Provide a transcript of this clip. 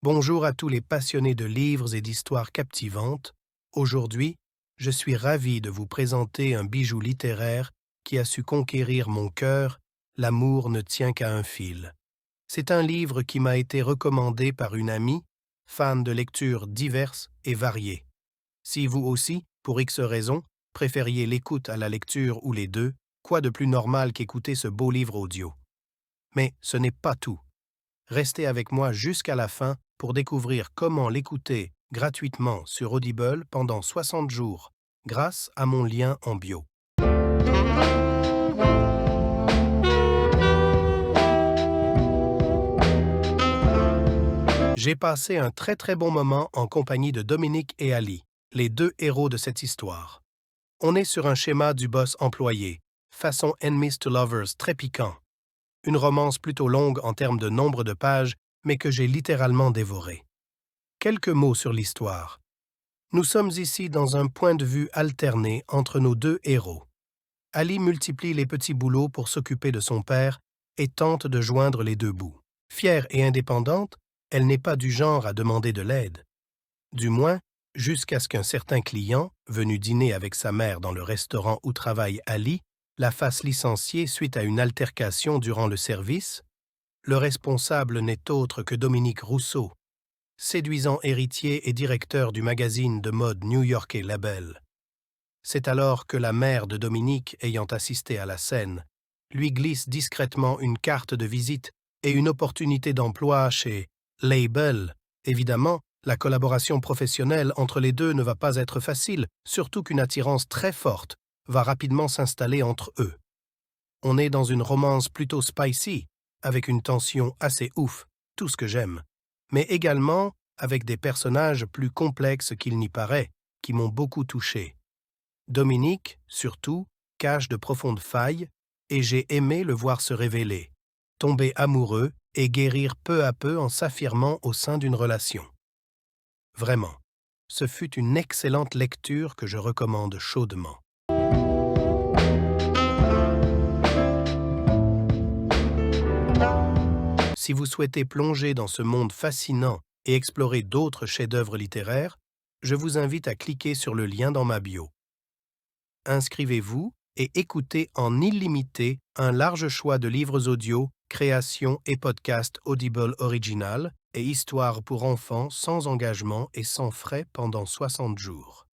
Bonjour à tous les passionnés de livres et d'histoires captivantes. Aujourd'hui, je suis ravi de vous présenter un bijou littéraire qui a su conquérir mon cœur. L'amour ne tient qu'à un fil. C'est un livre qui m'a été recommandé par une amie, fan de lectures diverses et variées. Si vous aussi, pour X raisons, préfériez l'écoute à la lecture ou les deux, quoi de plus normal qu'écouter ce beau livre audio? Mais ce n'est pas tout. Restez avec moi jusqu'à la fin pour découvrir comment l'écouter gratuitement sur Audible pendant 60 jours, grâce à mon lien en bio. J'ai passé un très bon moment en compagnie de Dominique et Ali, les deux héros de cette histoire. On est sur un schéma du boss employé, façon Enemies to Lovers très piquant. Une romance plutôt longue en termes de nombre de pages, mais que j'ai littéralement dévorée. Quelques mots sur l'histoire. Nous sommes ici dans un point de vue alterné entre nos deux héros. Ali multiplie les petits boulots pour s'occuper de son père et tente de joindre les deux bouts. Fière et indépendante, elle n'est pas du genre à demander de l'aide. Du moins, jusqu'à ce qu'un certain client, venu dîner avec sa mère dans le restaurant où travaille Ali, la fasse licencier suite à une altercation durant le service. Le responsable n'est autre que Dominique Rousseau, séduisant héritier et directeur du magazine de mode new-yorkais Label. C'est alors que la mère de Dominique, ayant assisté à la scène, lui glisse discrètement une carte de visite et une opportunité d'emploi chez Label. Évidemment, la collaboration professionnelle entre les deux ne va pas être facile, surtout qu'une attirance très forte va rapidement s'installer entre eux. On est dans une romance plutôt spicy, avec une tension assez ouf, tout ce que j'aime, mais également avec des personnages plus complexes qu'il n'y paraît, qui m'ont beaucoup touché. Dominique, surtout, cache de profondes failles, et j'ai aimé le voir se révéler, tomber amoureux et guérir peu à peu en s'affirmant au sein d'une relation. Vraiment, ce fut une excellente lecture que je recommande chaudement. Si vous souhaitez plonger dans ce monde fascinant et explorer d'autres chefs-d'œuvre littéraires, je vous invite à cliquer sur le lien dans ma bio. Inscrivez-vous et écoutez en illimité un large choix de livres audio, créations et podcasts Audible Original et histoires pour enfants sans engagement et sans frais pendant 60 jours.